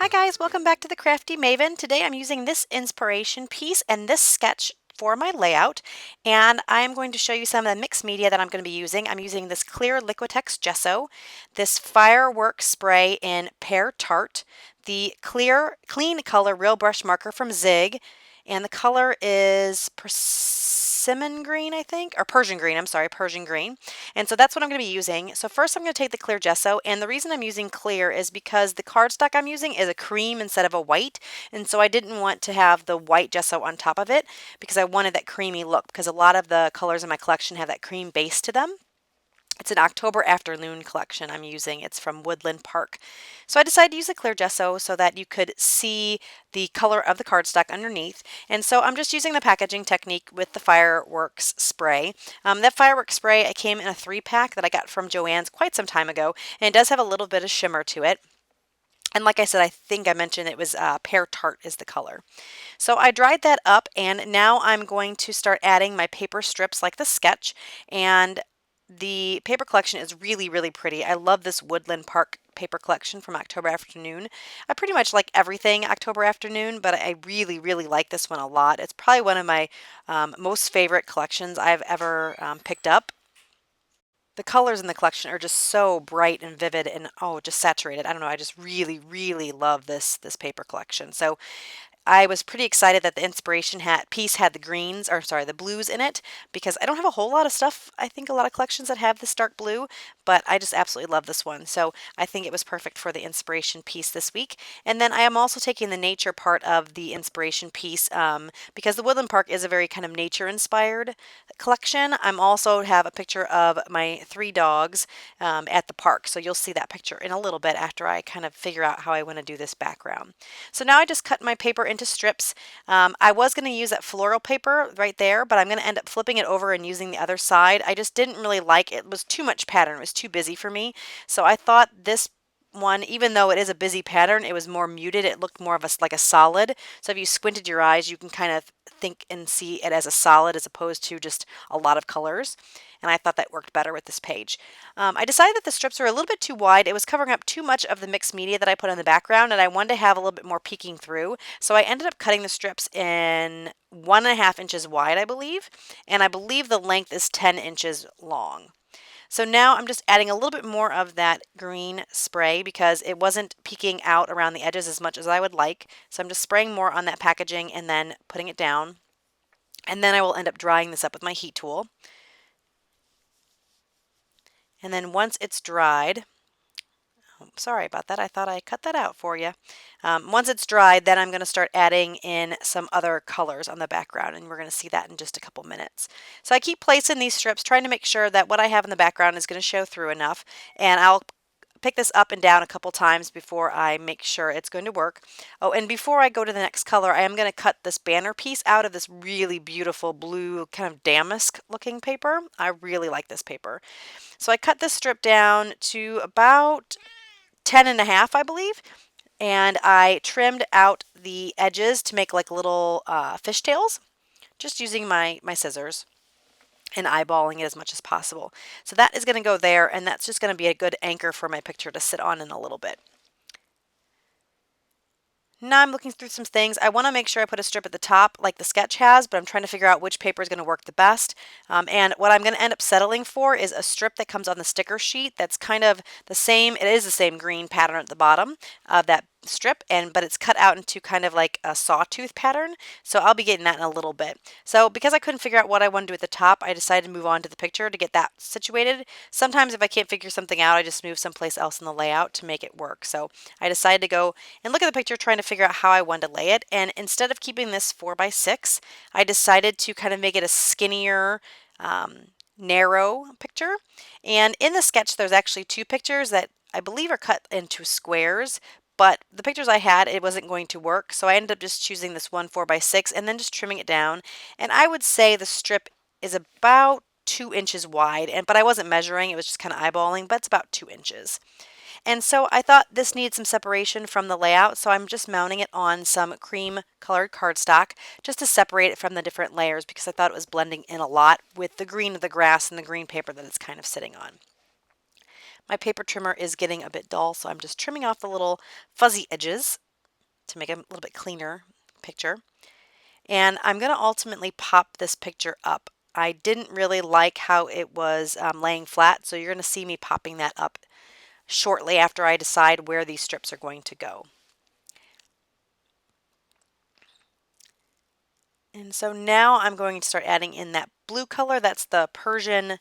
Hi guys, welcome back to the Crafty Maven. Today I'm using this inspiration piece and this sketch for my layout, and I'm going to show you some of the mixed media that I'm going to be using. I'm using this clear Liquitex gesso, this firework spray in Pear Tart, the clear clean color real brush marker from Zig, and the color is persimmon green, I think, or Persian green. I'm sorry, Persian green. And so that's what I'm going to be using. So first I'm going to take the clear gesso, and the reason I'm using clear is because the cardstock I'm using is a cream instead of a white, and so I didn't want to have the white gesso on top of it because I wanted that creamy look, because a lot of the colors in my collection have that cream base to them. It's an October afternoon collection I'm using. It's from Woodland Park. So I decided to use a clear gesso so that you could see the color of the cardstock underneath. And so I'm just using the packaging technique with the fireworks spray. That fireworks spray, it came in a 3-pack that I got from Joann's quite some time ago, and it does have a little bit of shimmer to it. And like I said, I think I mentioned it was Pear Tart is the color. So I dried that up, and now I'm going to start adding my paper strips like the sketch. And the paper collection is really, really pretty. I love this Woodland Park paper collection from October Afternoon. I pretty much like everything October Afternoon, but I really, really like this one a lot. It's probably one of my most favorite collections I've ever picked up. The colors in the collection are just so bright and vivid and just saturated. I don't know, I just really, really love this paper collection. So I was pretty excited that the inspiration piece had the greens, or sorry, the blues in it, because I don't have a whole lot of stuff. I think a lot of collections that have this dark blue, but I just absolutely love this one. So I think it was perfect for the inspiration piece this week. And then I am also taking the nature part of the inspiration piece because the Woodland Park is a very kind of nature inspired collection. I'm also have a picture of my 3 dogs at the park. So you'll see that picture in a little bit after I kind of figure out how I want to do this background. So now I just cut my paper into strips. I was going to use that floral paper right there, but I'm going to end up flipping it over and using the other side. I just didn't really like it. It was too much pattern. It was too busy for me. So I thought this one, even though it is a busy pattern, it was more muted. It looked more of like a solid. So if you squinted your eyes, you can kind of think and see it as a solid as opposed to just a lot of colors. And I thought that worked better with this page. I decided that the strips were a little bit too wide. It was covering up too much of the mixed media that I put in the background, and I wanted to have a little bit more peeking through. So I ended up cutting the strips in 1.5 inches wide, I believe, and I believe the length is 10 inches long. So now I'm just adding a little bit more of that green spray because it wasn't peeking out around the edges as much as I would like. So I'm just spraying more on that packaging and then putting it down. And then I will end up drying this up with my heat tool. And then once it's dried, sorry about that. I thought I cut that out for you. Once it's dried, then I'm going to start adding in some other colors on the background, and we're going to see that in just a couple minutes. So I keep placing these strips, trying to make sure that what I have in the background is going to show through enough, and I'll pick this up and down a couple times before I make sure it's going to work. Oh, and before I go to the next color, I am going to cut this banner piece out of this really beautiful blue kind of damask looking paper. I really like this paper. So I cut this strip down to about 10.5, I believe, and I trimmed out the edges to make like little fishtails, just using my scissors and eyeballing it as much as possible. So that is going to go there, and that's just going to be a good anchor for my picture to sit on in a little bit. Now I'm looking through some things. I want to make sure I put a strip at the top like the sketch has, but I'm trying to figure out which paper is going to work the best. And what I'm going to end up settling for is a strip that comes on the sticker sheet that's kind of the same. It is the same green pattern at the bottom of that strip, but it's cut out into kind of like a sawtooth pattern. So I'll be getting that in a little bit. So because I couldn't figure out what I wanted to do at the top, I decided to move on to the picture to get that situated. Sometimes if I can't figure something out, I just move someplace else in the layout to make it work. So I decided to go and look at the picture trying to figure out how I wanted to lay it. And instead of keeping this 4x6, I decided to kind of make it a skinnier, narrow picture. And in the sketch, there's actually 2 pictures that I believe are cut into squares, but the pictures I had, it wasn't going to work. So I ended up just choosing this one 4x6 and then just trimming it down. And I would say the strip is about 2 inches wide, but I wasn't measuring, it was just kind of eyeballing, but it's about 2 inches. And so I thought this needed some separation from the layout, so I'm just mounting it on some cream colored cardstock just to separate it from the different layers because I thought it was blending in a lot with the green of the grass and the green paper that it's kind of sitting on. My paper trimmer is getting a bit dull, so I'm just trimming off the little fuzzy edges to make a little bit cleaner picture. And I'm going to ultimately pop this picture up. I didn't really like how it was laying flat, so you're going to see me popping that up shortly after I decide where these strips are going to go. And so now I'm going to start adding in that blue color. That's the Persian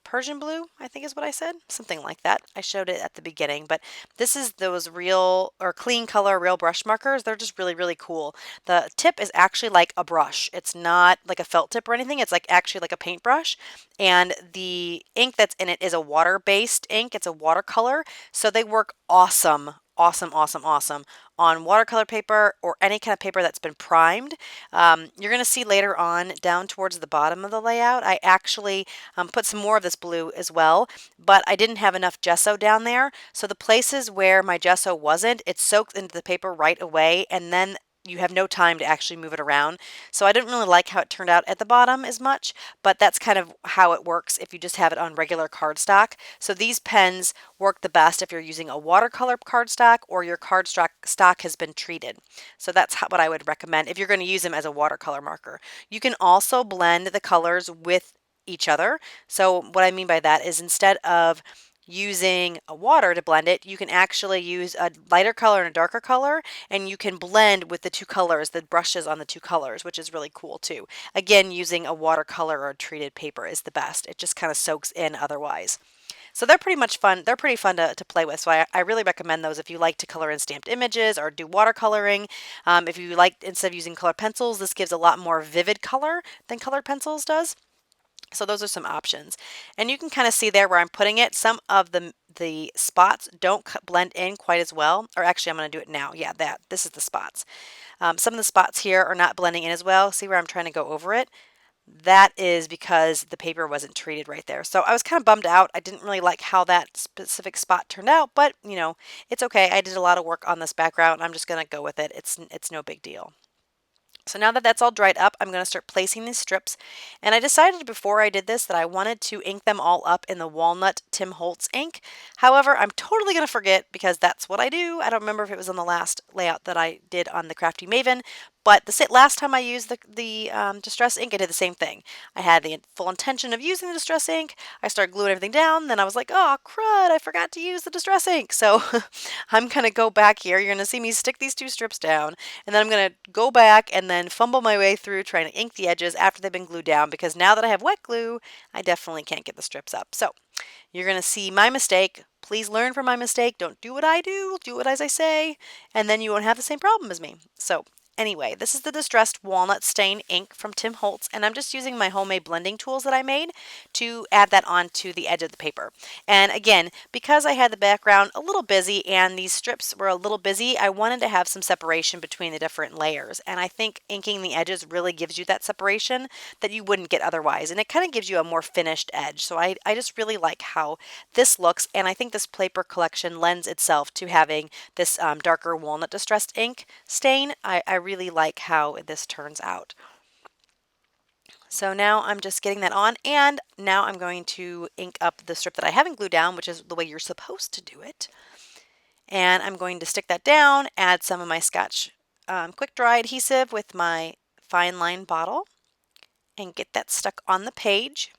Persian blue, I think is what I said. Something like that. I showed it at the beginning, but this is those real or clean color real brush markers. They're just really, really cool. The tip is actually like a brush. It's not like a felt tip or anything. It's like actually like a paintbrush. And the ink that's in it is a water-based ink. It's a watercolor. So they work awesome. Awesome, awesome, awesome on watercolor paper or any kind of paper that's been primed. You're going to see later on down towards the bottom of the layout, I actually put some more of this blue as well, but I didn't have enough gesso down there. So the places where my gesso wasn't, it soaked into the paper right away, and then you have no time to actually move it around. So I didn't really like how it turned out at the bottom as much, but that's kind of how it works if you just have it on regular cardstock. So these pens work the best if you're using a watercolor cardstock or your cardstock has been treated. So that's what I would recommend if you're going to use them as a watercolor marker. You can also blend the colors with each other. So what I mean by that is instead of using a water to blend it, you can actually use a lighter color and a darker color, and you can blend with the two colors, the brushes on the two colors, which is really cool too. Again, using a watercolor or a treated paper is the best. It just kind of soaks in otherwise. So they're pretty much fun. They're pretty fun to play with. So I really recommend those if you like to color in stamped images or do watercoloring. If you like, instead of using colored pencils, this gives a lot more vivid color than colored pencils does. So those are some options. And you can kind of see there where I'm putting it. Some of the spots don't blend in quite as well. Or actually, I'm going to do it now. Yeah, this is the spots. Some of the spots here are not blending in as well. See where I'm trying to go over it? That is because the paper wasn't treated right there. So I was kind of bummed out. I didn't really like how that specific spot turned out, but you know, it's okay. I did a lot of work on this background. I'm just going to go with it. It's no big deal. So now that that's all dried up, I'm going to start placing these strips. And I decided before I did this that I wanted to ink them all up in the Walnut Tim Holtz ink. However, I'm totally going to forget because that's what I do. I don't remember if it was on the last layout that I did on the Crafty Maven, but the last time I used the Distress ink, I did the same thing. I had the full intention of using the Distress ink. I started gluing everything down. Then I was like, oh, crud, I forgot to use the Distress ink. So I'm going to go back here. You're going to see me stick these two strips down. And then I'm going to go back and then fumble my way through trying to ink the edges after they've been glued down, because now that I have wet glue, I definitely can't get the strips up. So you're going to see my mistake. Please learn from my mistake. Don't do what I do. Do it as I say, and then you won't have the same problem as me. So anyway, this is the Distressed Walnut Stain ink from Tim Holtz, and I'm just using my homemade blending tools that I made to add that onto the edge of the paper. And again, because I had the background a little busy and these strips were a little busy, I wanted to have some separation between the different layers. And I think inking the edges really gives you that separation that you wouldn't get otherwise. And it kind of gives you a more finished edge. So I just really like how this looks, and I think this paper collection lends itself to having this darker walnut distressed ink stain. I really like how this turns out. So now I'm just getting that on, and now I'm going to ink up the strip that I haven't glued down, which is the way you're supposed to do it. And I'm going to stick that down, add some of my Scotch quick dry adhesive with my fine line bottle, and get that stuck on the page.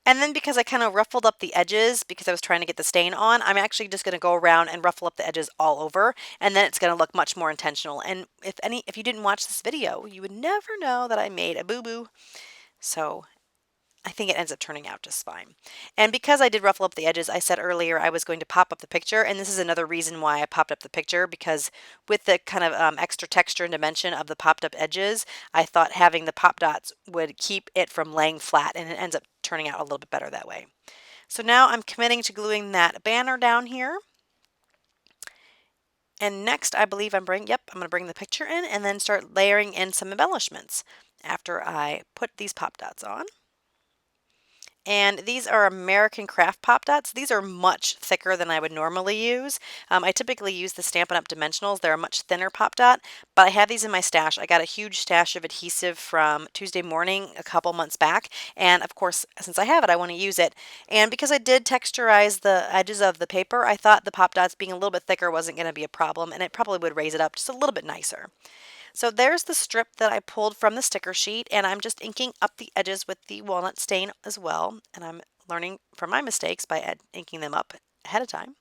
And then because I kind of ruffled up the edges because I was trying to get the stain on, I'm actually just going to go around and ruffle up the edges all over, and then it's going to look much more intentional. And if you didn't watch this video, you would never know that I made a boo-boo. So I think it ends up turning out just fine. And because I did ruffle up the edges, I said earlier I was going to pop up the picture, and this is another reason why I popped up the picture, because with the kind of extra texture and dimension of the popped up edges, I thought having the pop dots would keep it from laying flat, and it ends up turning out a little bit better that way. So now I'm committing to gluing that banner down here. And next I believe I'm going to bring the picture in and then start layering in some embellishments after I put these pop dots on. and these are American Craft Pop Dots. These are much thicker than I would normally use. I typically use the Stampin' Up! Dimensionals. They're a much thinner Pop Dot, but I have these in my stash. I got a huge stash of adhesive from Tuesday Morning a couple months back, and of course, since I have it, I want to use it. And because I did texturize the edges of the paper, I thought the Pop Dots being a little bit thicker wasn't going to be a problem, and it probably would raise it up just a little bit nicer. So there's the strip that I pulled from the sticker sheet, and I'm just inking up the edges with the walnut stain as well. And I'm learning from my mistakes by inking them up ahead of time.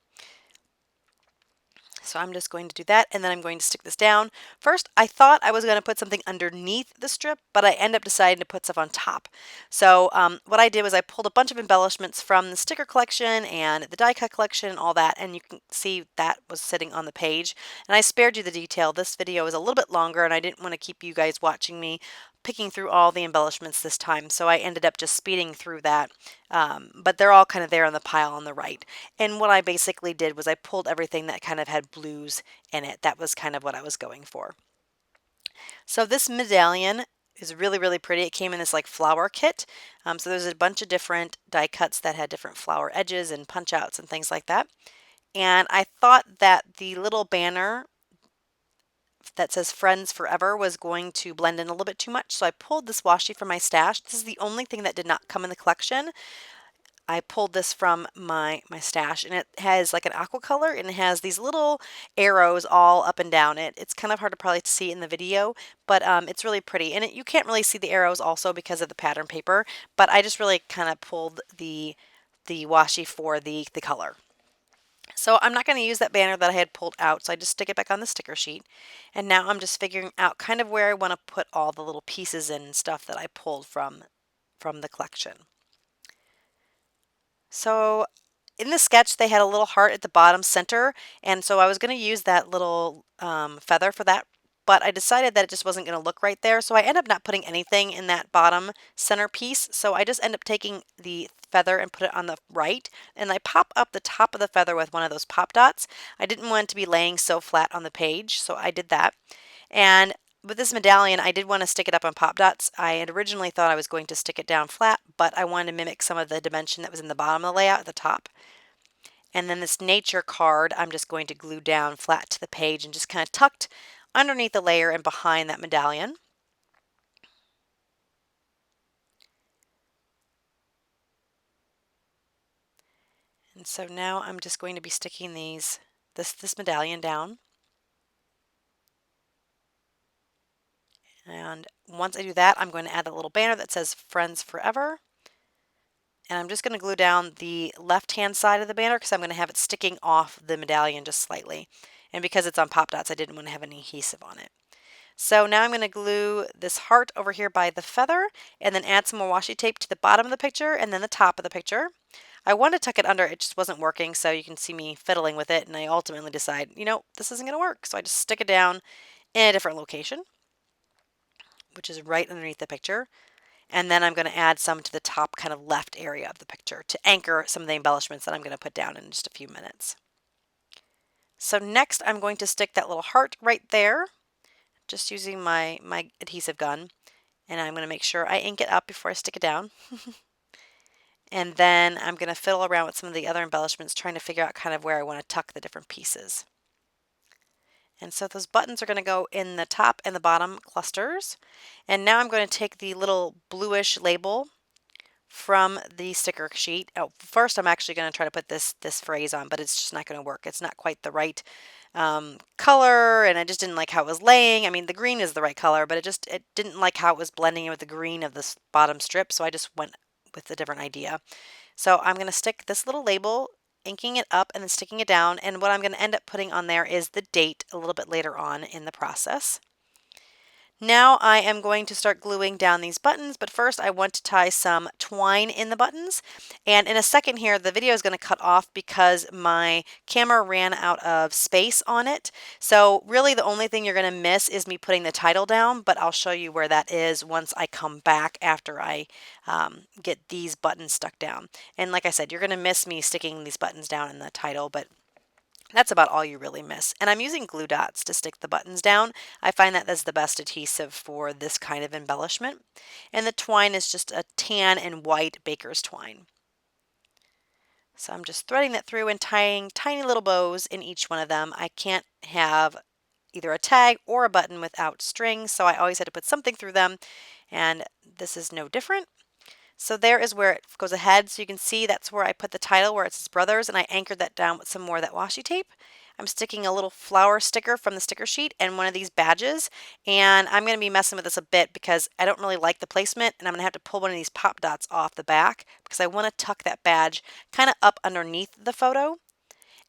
So I'm just going to do that, and then I'm going to stick this down. First, I thought I was going to put something underneath the strip, but I end up deciding to put stuff on top. So what I did was I pulled a bunch of embellishments from the sticker collection and the die cut collection and all that, and you can see that was sitting on the page. And I spared you the detail. This video is a little bit longer, and I didn't want to keep you guys watching me picking through all the embellishments this time, so I ended up just speeding through that. But they're all kind of there on the pile on the right. And what I basically did was I pulled everything that kind of had blues in it. That was kind of what I was going for. So this medallion is really, really pretty. It came in this like flower kit. So there's a bunch of different die cuts that had different flower edges and punch outs and things like that. And I thought that the little banner that says Friends Forever was going to blend in a little bit too much. So I pulled this washi from my stash. This is the only thing that did not come in the collection. I pulled this from my stash, and it has like an aqua color, and it has these little arrows all up and down it. It's kind of hard to probably see in the video, but it's really pretty. And you can't really see the arrows also because of the pattern paper, but I just really kind of pulled the washi for the color. So I'm not going to use that banner that I had pulled out, so I just stick it back on the sticker sheet. And now I'm just figuring out kind of where I want to put all the little pieces and stuff that I pulled from the collection. So in the sketch, they had a little heart at the bottom center, and so I was going to use that little feather for that, but I decided that it just wasn't going to look right there, so I ended up not putting anything in that bottom center piece. So I just end up taking the feather and put it on the right, and I pop up the top of the feather with one of those pop dots. I didn't want it to be laying so flat on the page, so I did that. And with this medallion, I did want to stick it up on pop dots. I had originally thought I was going to stick it down flat, but I wanted to mimic some of the dimension that was in the bottom of the layout at the top. And then this nature card, I'm just going to glue down flat to the page and just kind of tucked underneath the layer and behind that medallion. And so now I'm just going to be sticking this medallion down. And once I do that, I'm going to add a little banner that says Friends Forever. And I'm just going to glue down the left-hand side of the banner because I'm going to have it sticking off the medallion just slightly. And because it's on pop dots, I didn't want to have any adhesive on it. So now I'm going to glue this heart over here by the feather and then add some more washi tape to the bottom of the picture and then the top of the picture. I wanted to tuck it under, it just wasn't working, so you can see me fiddling with it, and I ultimately decide, you know, this isn't going to work. So I just stick it down in a different location, which is right underneath the picture. And then I'm going to add some to the top kind of left area of the picture to anchor some of the embellishments that I'm going to put down in just a few minutes. So next I'm going to stick that little heart right there, just using my adhesive gun. And I'm going to make sure I ink it up before I stick it down. And then I'm going to fiddle around with some of the other embellishments, trying to figure out kind of where I want to tuck the different pieces. And so those buttons are going to go in the top and the bottom clusters. And now I'm going to take the little bluish label from the sticker sheet. Oh, first I'm actually going to try to put this phrase on, but it's just not going to work. It's not quite the right color, and I just didn't like how it was laying. I mean, the green is the right color, but it didn't like how it was blending in with the green of this bottom strip, so I just went with a different idea. So I'm going to stick this little label, inking it up and then sticking it down, and what I'm going to end up putting on there is the date a little bit later on in the process. Now I am going to start gluing down these buttons, but first I want to tie some twine in the buttons. And in a second here, the video is going to cut off because my camera ran out of space on it. So really the only thing you're going to miss is me putting the title down, but I'll show you where that is once I come back after I get these buttons stuck down. And like I said, you're going to miss me sticking these buttons down in the title, but That's about all you really miss. And I'm using glue dots to stick the buttons down. I find that that's the best adhesive for this kind of embellishment. And the twine is just a tan and white baker's twine. So I'm just threading that through and tying tiny little bows in each one of them. I can't have either a tag or a button without strings, so I always had to put something through them, and this is no different. So there is where it goes ahead. So you can see that's where I put the title where it says Brothers, and I anchored that down with some more of that washi tape. I'm sticking a little flower sticker from the sticker sheet and one of these badges, and I'm going to be messing with this a bit because I don't really like the placement, and I'm going to have to pull one of these pop dots off the back because I want to tuck that badge kind of up underneath the photo.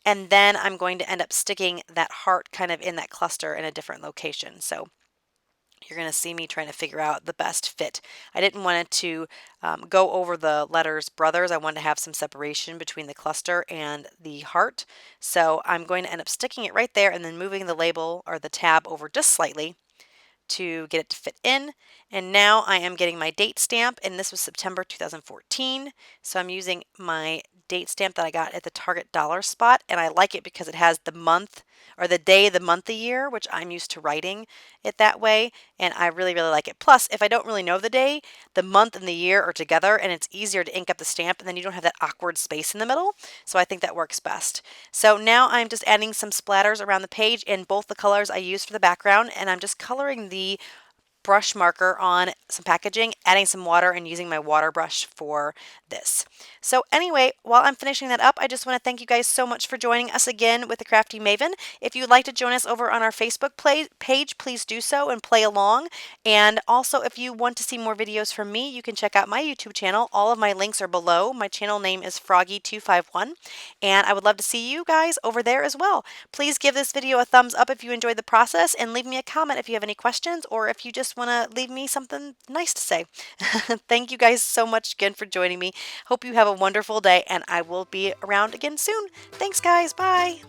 And then I'm going to end up sticking that heart kind of in that cluster in a different location. So you're going to see me trying to figure out the best fit. I didn't want it to go over the letters brothers. I wanted to have some separation between the cluster and the heart. So I'm going to end up sticking it right there and then moving the label or the tab over just slightly to get it to fit in. And now I am getting my date stamp, and this was September 2014. So I'm using my date stamp that I got at the Target dollar spot, and I like it because it has the month or the day, the month, the year, which I'm used to writing it that way, and I really, really like it. Plus, if I don't really know the day, the month and the year are together, and it's easier to ink up the stamp, and then you don't have that awkward space in the middle, so I think that works best. So now I'm just adding some splatters around the page in both the colors I used for the background, and I'm just coloring the brush marker on some packaging, adding some water, and using my water brush for this. So anyway, while I'm finishing that up, I just want to thank you guys so much for joining us again with the Crafty Maven. If you'd like to join us over on our Facebook page, please do so and play along. And also, if you want to see more videos from me, you can check out my YouTube channel. All of my links are below. My channel name is Froggie251, and I would love to see you guys over there as well. Please give this video a thumbs up if you enjoyed the process, and leave me a comment if you have any questions or if you just want to leave me something nice to say. Thank you guys so much again for joining me. Hope you have a wonderful day, and I will be around again soon. Thanks, guys. Bye.